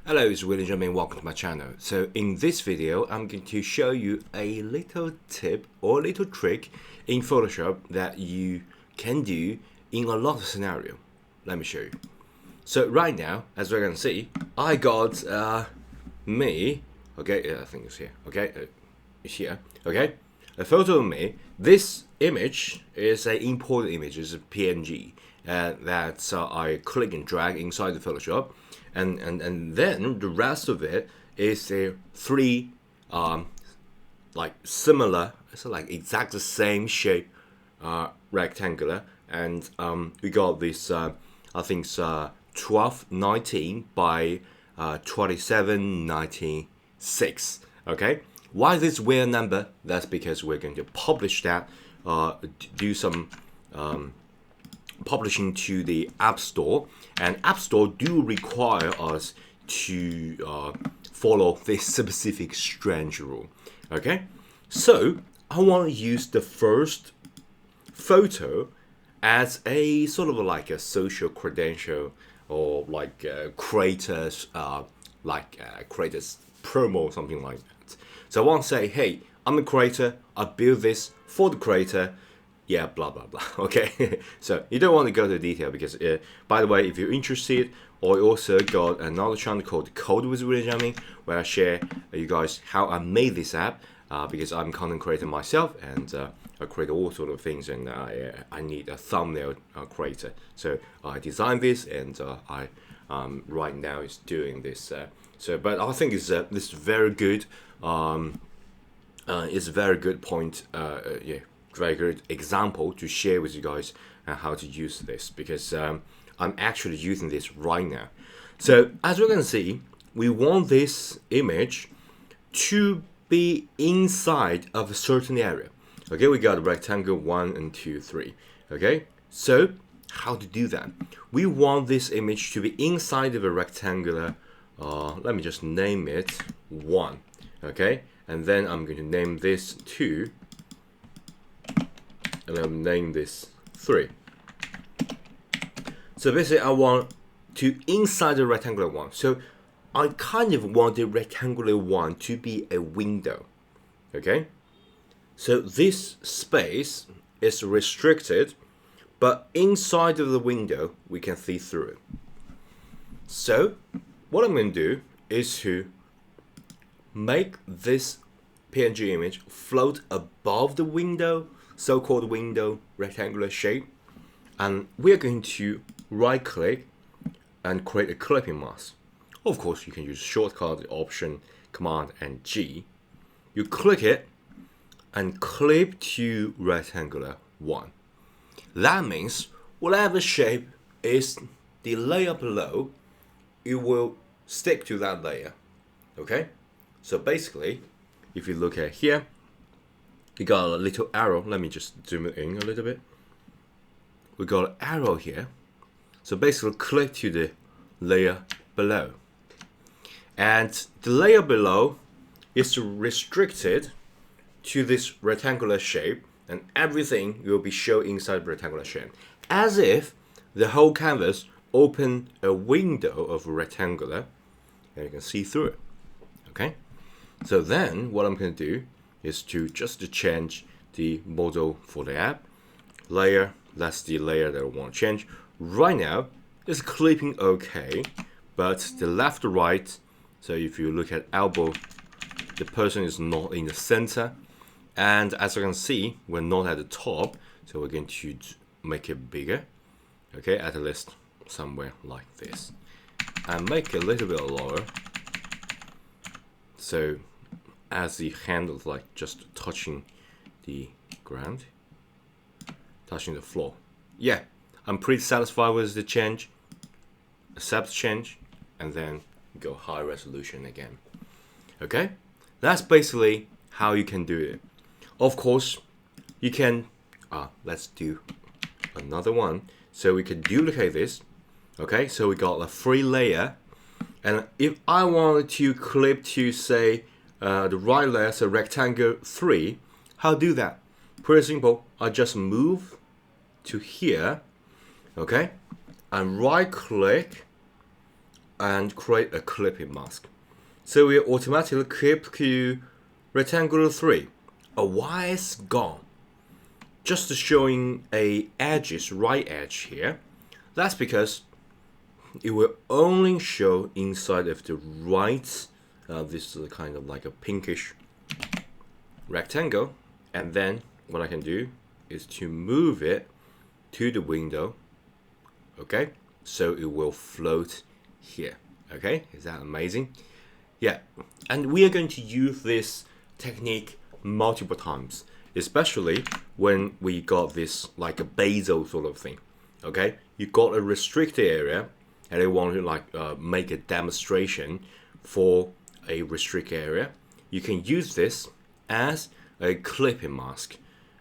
Hello, it's William and welcome to my channel. So in this video, I'm going to show you a little tip or a little trick in Photoshop that you can do in a lot of scenario. Let me show you. So right now, as we can see, I got me, okay, I think it's here, okay, it's here, okay, a photo of me. This image is an imported image, it's a PNG that I click and drag inside the Photoshop. And then the rest of it is a three like similar, so like exact the same shape rectangular, and we got this I think 1219 by 2796. Okay, why this weird number? That's because we're going to publish that, do some publishing to the App Store, and App Store do require us to follow this specific strange rule. Okay, so I want to use the first photo as a sort of like a social credential, or like creators creators promo or something like that. So I want to say, hey, I'm a creator, I build this for the creator, yeah, blah blah blah. Okay, so you don't want to go to the detail because by the way, if you're interested, I also got another channel called Code with William, where I share you guys how I made this app, because I'm content creator myself, and I create all sort of things, and I need a thumbnail creator. So I designed this, and I right now is doing this. But I think it's this very good. It's a very good point. Yeah, very good example to share with you guys how to use this, because I'm actually using this right now. So as we can see, we want this image to be inside of a certain area. Okay, we got rectangle 1 and 2, 3. Okay, so how to do that? We want this image to be inside of a rectangular, let me just name it 1. Okay, and then I'm going to name this 2, and I'm name this 3. So basically I want to inside the rectangular 1. So I kind of want the rectangular 1 to be a window. Okay, so this space is restricted, but inside of the window we can see through it. So what I'm going to do is to make this PNG image float above the window, so-called window rectangular shape, and we're going to right click and create a clipping mask. Of course, you can use shortcut option command and G. You click it and clip to rectangular 1. That means whatever shape is the layer below, it will stick to that layer. Okay, so basically if you look at here, we got a little arrow. Let me just zoom it in a little bit. We got an arrow here. So basically click to the layer below. And the layer below is restricted to this rectangular shape, and everything will be shown inside the rectangular shape. As if the whole canvas open a window of rectangular, and you can see through it. Okay? So then what I'm going to do is to just change the model for the app. Layer, that's the layer that I want to change. Right now, it's clipping okay, but the left to right, so if you look at elbow, the person is not in the center. And as you can see, we're not at the top, so we're going to make it bigger. Okay, at least somewhere like this. And make it a little bit lower. So as the hand is like just touching the ground, touching the floor. Yeah, I'm pretty satisfied with the change. Accept change, and then go high resolution again. Okay, that's basically how you can do it. Of course, you can, let's do another one. So we can duplicate this. Okay, so we got a free layer. And if I wanted to clip to, say, the right layer, so rectangle 3, how do that? Pretty simple. I just move to here, okay, and right click and create a clipping mask. So we automatically clip to rectangular 3. Why it's gone? Just showing a edges, right edge here. That's because it will only show inside of the right. This is kind of like a pinkish rectangle. And then what I can do is to move it to the window. Okay, so it will float here. Okay, is that amazing? Yeah, and we are going to use this technique multiple times, especially when we got this like a basil sort of thing. Okay, you got a restricted area and you want to like make a demonstration for a restricted area. You can use this as a clipping mask.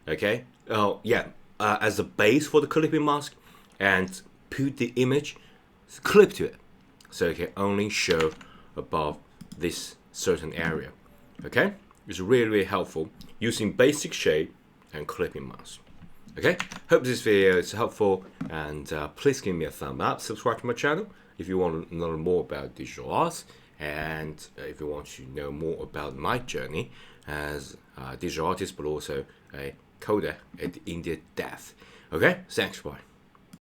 Okay, as a base for the clipping mask, and put the image clip to it, so it can only show above this certain area. Okay, it's really helpful using basic shape and clipping mask. Okay, hope this video is helpful, and please give me a thumb up, subscribe to my channel if you want to know more about digital arts, and if you want to know more about my journey as a digital artist but also a coder at India Dev. Okay, thanks, bye.